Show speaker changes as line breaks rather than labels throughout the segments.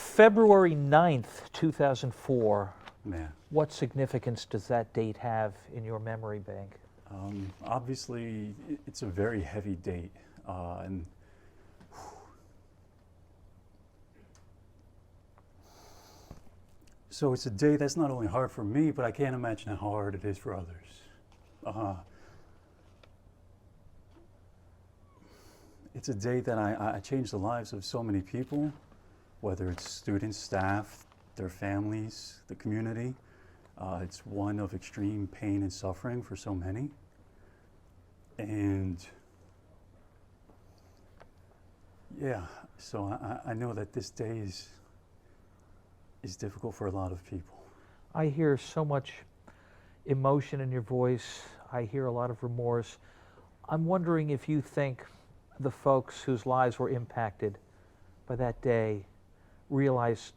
February 9th, 2004.
Man,
What significance does that date have in your memory bank?
obviously it's a very heavy date, and so it's a day that's not only hard for me, but I can't imagine how hard it is for others. It's a day that I changed the lives of so many people, whether it's students, staff, their families, the community. It's one of extreme pain and suffering for so many. And yeah, so I know that this day is difficult for a lot of people.
I hear so much emotion in your voice. I hear a lot of remorse. I'm wondering if you think the folks whose lives were impacted by that day realize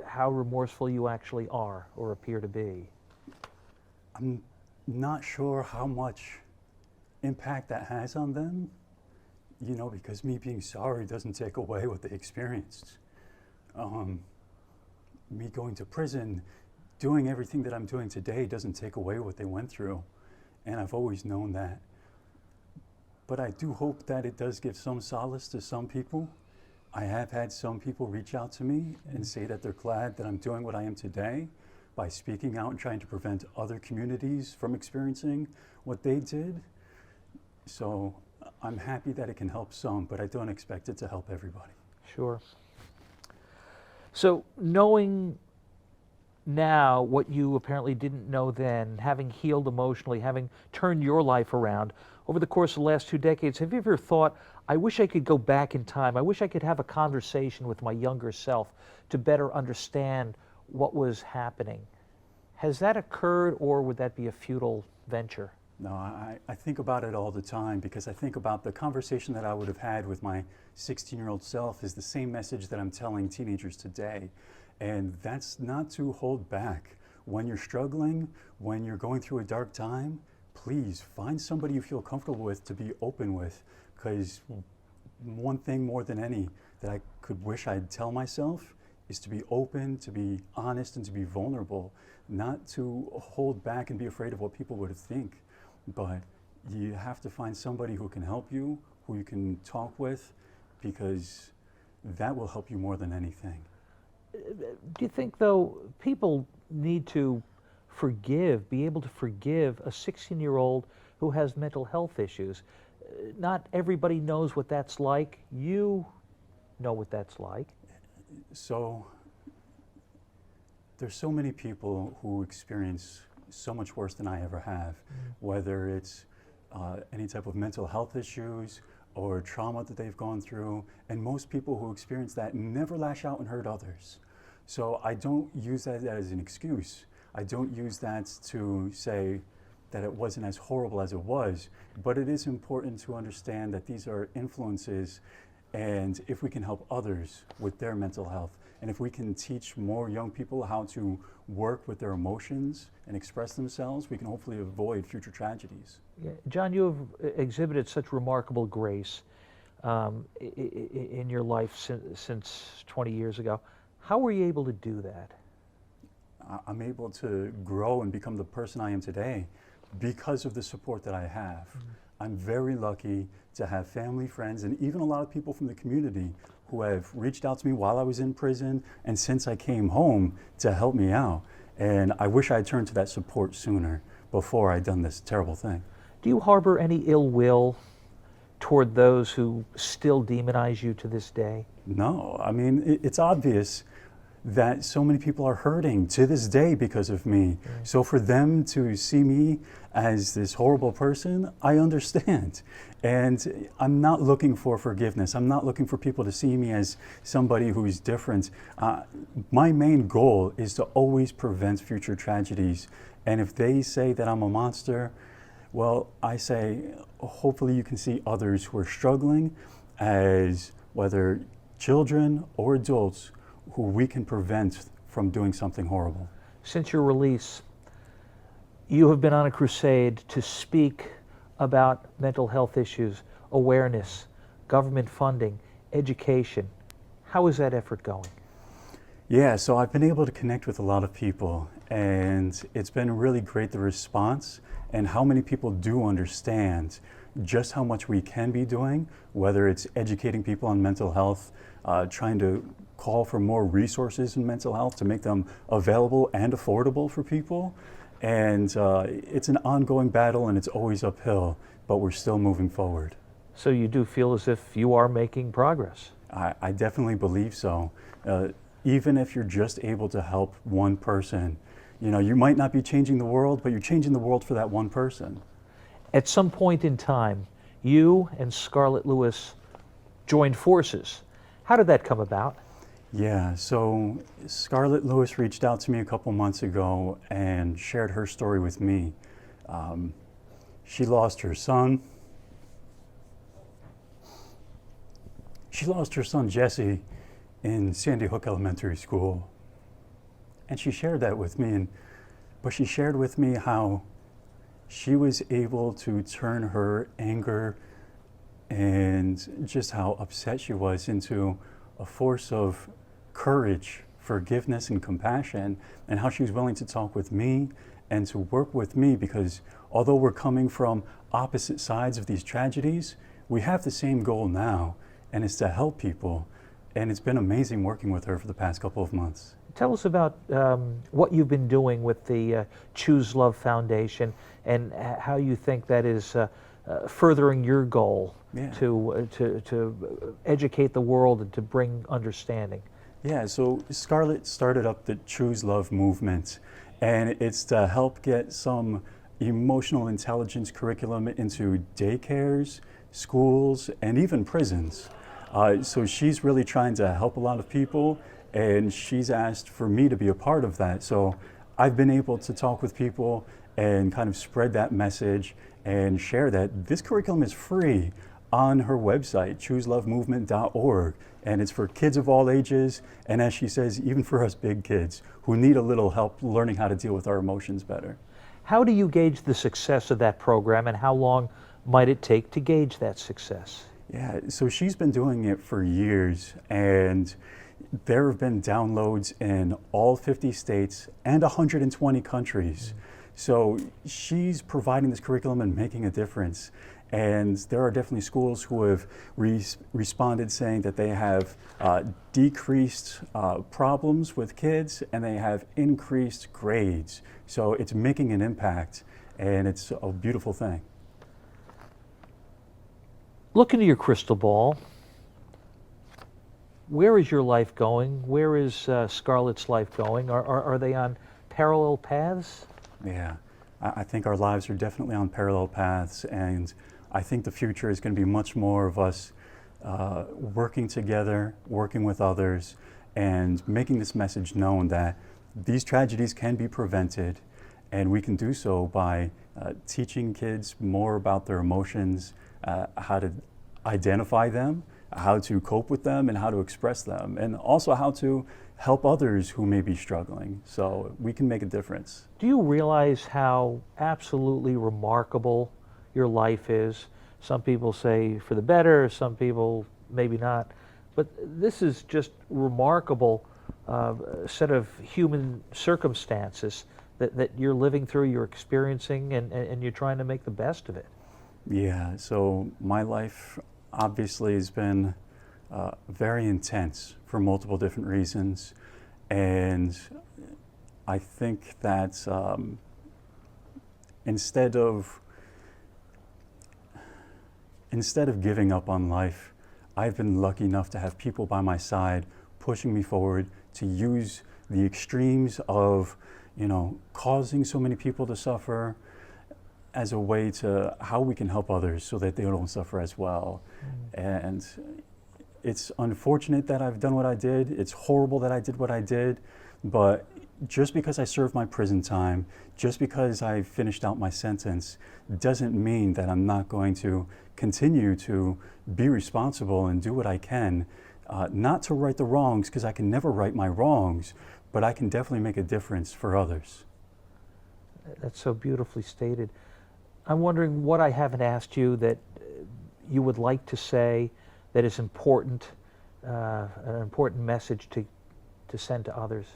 how remorseful you actually are or appear to be.
I'm not sure how much impact that has on them, because me being sorry doesn't take away what they experienced. Me going to prison, doing everything that I'm doing today doesn't take away what they went through, and I've always known that. But I do hope that it does give some solace to some people. I have had some people reach out to me and say that they're glad that I'm doing what I am today by speaking out and trying to prevent other communities from experiencing what they did. So I'm happy that it can help some, but I don't expect it to help everybody.
Sure. So knowing now what you apparently didn't know then, having healed emotionally, having turned your life around over the course of the last 2 decades, have you ever thought, I wish I could go back in time, I wish I could have a conversation with my younger self to better understand what was happening? Has that occurred, or would that be a futile venture?
No, I think about it all the time, because I think about the conversation that I would have had with my 16-year-old self is the same message that I'm telling teenagers today. And that's not to hold back. When you're struggling, when you're going through a dark time, please find somebody you feel comfortable with to be open with. Because one thing more than any that I could wish I'd tell myself is to be open, to be honest, and to be vulnerable. Not to hold back and be afraid of what people would think. But you have to find somebody who can help you, who you can talk with, because that will help you more than anything.
Do you think, though, people need to forgive, be able to forgive a 16-year-old who has mental health issues? Not everybody knows what that's like. You know what that's like.
So there's so many people who experience so much worse than I ever have, whether it's any type of mental health issues or trauma that they've gone through, and most people who experience that never lash out and hurt others. So I don't use that as an excuse. I don't use that to say that it wasn't as horrible as it was, but it is important to understand that these are influences, and if we can help others with their mental health, and if we can teach more young people how to work with their emotions and express themselves, we can hopefully avoid future tragedies.
Yeah. John, you have exhibited such remarkable grace in your life since 20 years ago. How were you able to do that?
I'm able to grow and become the person I am today because of the support that I have. I'm very lucky to have family, friends, and even a lot of people from the community who have reached out to me while I was in prison and since I came home to help me out. And I wish I had turned to that support sooner before I'd done this terrible thing.
Do you harbor any ill will toward those who still demonize you to this day?
No, I mean, it's obvious that so many people are hurting to this day because of me. So for them to see me as this horrible person, I understand. And I'm not looking for forgiveness. I'm not looking for people to see me as somebody who's different. My main goal is to always prevent future tragedies. And if they say that I'm a monster, well, I say, hopefully you can see others who are struggling as whether children or adults who we can prevent from doing something horrible.
Since your release, you have been on a crusade to speak about mental health issues, awareness, government funding, education. How is that effort going?
Yeah, so I've been able to connect with a lot of people, and it's been really great, the response and how many people do understand just how much we can be doing, whether it's educating people on mental health, trying to call for more resources in mental health to make them available and affordable for people. And it's an ongoing battle, and it's always uphill, but we're still moving forward.
So you do feel as if you are making progress.
I definitely believe so. Even if you're just able to help one person, you know, you might not be changing the world, but you're changing the world for that one person.
At some point in time, you and Scarlett Lewis joined forces. How did that come about?
Yeah, so Scarlett Lewis reached out to me a couple months ago and shared her story with me. She lost her son. She lost her son Jesse in Sandy Hook Elementary School. And she shared that with me, but she shared with me how she was able to turn her anger and just how upset she was into a force of courage, forgiveness, and compassion, and how she was willing to talk with me and to work with me, because although we're coming from opposite sides of these tragedies, we have the same goal now, and it's to help people. And it's been amazing working with her for the past couple of months.
Tell us about what you've been doing with the Choose Love Foundation, and how you think that is furthering your goal to educate the world and to bring understanding.
Yeah, so Scarlett started up the Choose Love movement, and it's to help get some emotional intelligence curriculum into daycares, schools, and even prisons. So she's really trying to help a lot of people, and she's asked for me to be a part of that. So I've been able to talk with people and kind of spread that message and share that this curriculum is free on her website, chooselovemovement.org, and it's for kids of all ages, and as she says, even for us big kids who need a little help learning how to deal with our emotions better.
How do you gauge the success of that program, and how long might it take to gauge that success?
Yeah, so she's been doing it for years, and there have been downloads in all 50 states and 120 countries. So she's providing this curriculum and making a difference. And there are definitely schools who have responded saying that they have decreased problems with kids, and they have increased grades. So it's making an impact, and it's a beautiful thing.
Look into your crystal ball. Where is your life going? Where is Scarlett's life going? Are they on parallel paths?
Yeah, I think our lives are definitely on parallel paths, and I think the future is going to be much more of us working together, working with others, and making this message known that these tragedies can be prevented, and we can do so by teaching kids more about their emotions, how to identify them, how to cope with them, and how to express them, and also how to help others who may be struggling. So we can make a difference.
Do you realize how absolutely remarkable your life is? Some people say for the better, some people maybe not. But this is just remarkable set of human circumstances that you're living through, you're experiencing, and you're trying to make the best of it.
Yeah, so my life obviously has been very intense for multiple different reasons. And I think that instead of giving up on life, I've been lucky enough to have people by my side pushing me forward to use the extremes of, you know, causing so many people to suffer as a way to how we can help others so that they don't suffer as well. And it's unfortunate that I've done what I did. It's horrible that I did what I did, but just because I served my prison time, just because I finished out my sentence, doesn't mean that I'm not going to continue to be responsible and do what I can, not to right the wrongs, because I can never right my wrongs, but I can definitely make a difference for others.
That's so beautifully stated. I'm wondering what I haven't asked you that you would like to say that is important, an important message to to send to others?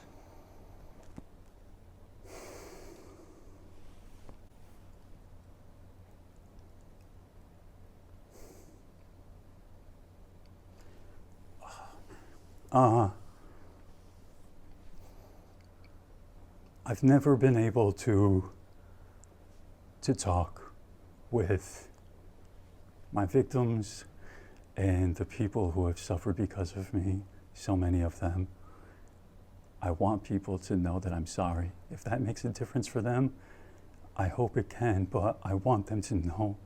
I've never been able to talk with my victims and the people who have suffered because of me, so many of them. I want people to know that I'm sorry. If that makes a difference for them, I hope it can, but I want them to know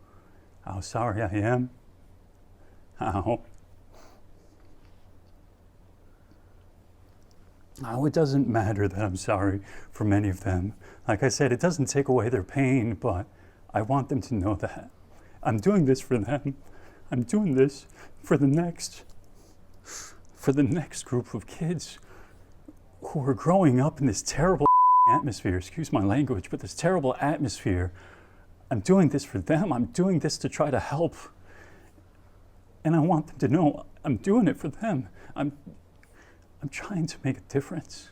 how sorry I am, how it doesn't matter that I'm sorry for many of them. Like I said, it doesn't take away their pain, but I want them to know that I'm doing this for them. I'm doing this for the next group of kids who are growing up in this terrible atmosphere, excuse my language, but this terrible atmosphere. I'm doing this for them. I'm doing this to try to help. And I want them to know I'm doing it for them. I'm trying to make a difference.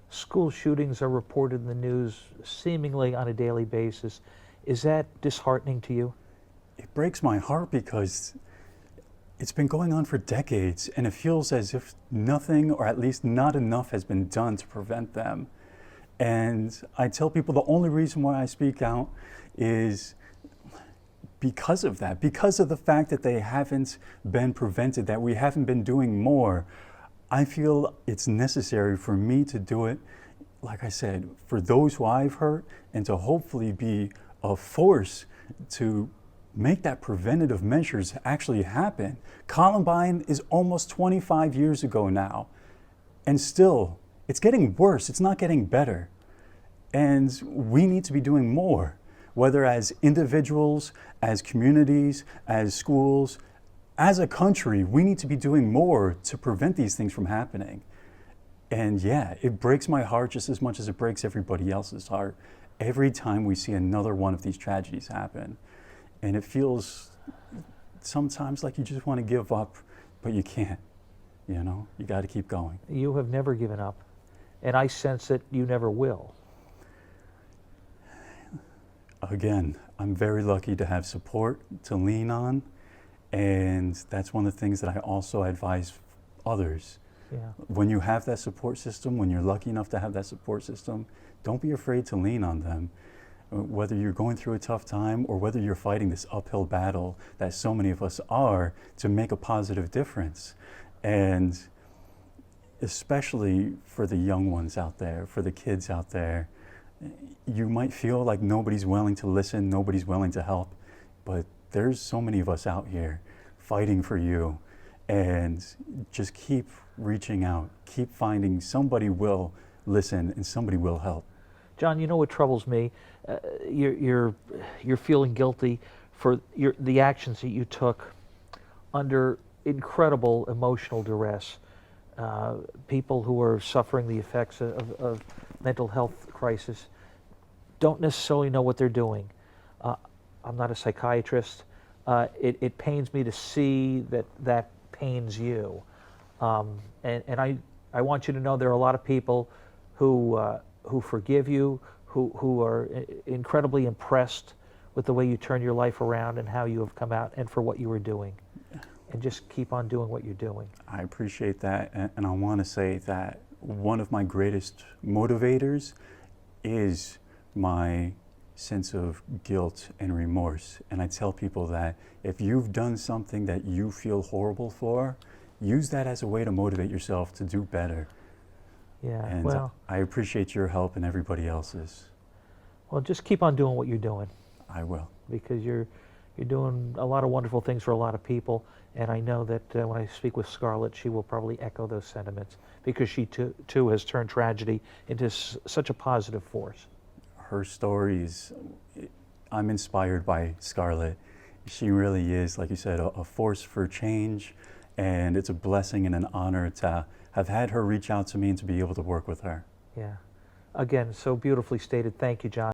School shootings are reported in the news seemingly on a daily basis. Is that disheartening to you?
It breaks my heart because it's been going on for decades, and it feels as if nothing, or at least not enough, has been done to prevent them. And I tell people the only reason why I speak out is because of that, because of the fact that they haven't been prevented, that we haven't been doing more. I feel it's necessary for me to do it, like I said, for those who I've hurt, and to hopefully be a force to make that preventative measures actually happen. Columbine is almost 25 years ago now, and still, it's getting worse. It's not getting better. And we need to be doing more, whether as individuals, as communities, as schools, as a country. We need to be doing more to prevent these things from happening. And yeah, it breaks my heart just as much as it breaks everybody else's heart every time we see another one of these tragedies happen. And it feels sometimes like you just want to give up, but you can't. You know, you got to keep going.
You have never given up, and I sense that you never will.
Again, I'm very lucky to have support to lean on, and that's one of the things that I also advise others.
Yeah.
When you have that support system, when you're lucky enough to have that support system, don't be afraid to lean on them. Whether you're going through a tough time or whether you're fighting this uphill battle that so many of us are, to make a positive difference. And especially for the young ones out there, for the kids out there, you might feel like nobody's willing to listen, nobody's willing to help, but there's so many of us out here fighting for you. And just keep reaching out, keep finding somebody will listen and somebody will help.
Jon, you know what troubles me? You're feeling guilty for the actions that you took under incredible emotional duress. People who are suffering the effects of mental health crisis don't necessarily know what they're doing. I'm not a psychiatrist. It pains me to see that pains you. And I want you to know there are a lot of people who forgive you, who are incredibly impressed with the way you turn your life around and how you have come out and for what you were doing. And just keep on doing what you're doing.
I appreciate that, and I want to say that one of my greatest motivators is my sense of guilt and remorse. And I tell people that if you've done something that you feel horrible for, use that as a way to motivate yourself to do better.
Yeah,
And
well,
I appreciate your help and everybody else's.
well, just keep on doing what you're doing,
I will.
because you're doing a lot of wonderful things for a lot of people. And I know that when I speak with Scarlett, she will probably echo those sentiments, because she too has turned tragedy into such a positive force.
Her stories, I'm inspired by Scarlett. She really is, like you said, a force for change, and it's a blessing and an honor to have had her reach out to me and to be able to work with her.
Yeah. Again, so beautifully stated. Thank you, Jon.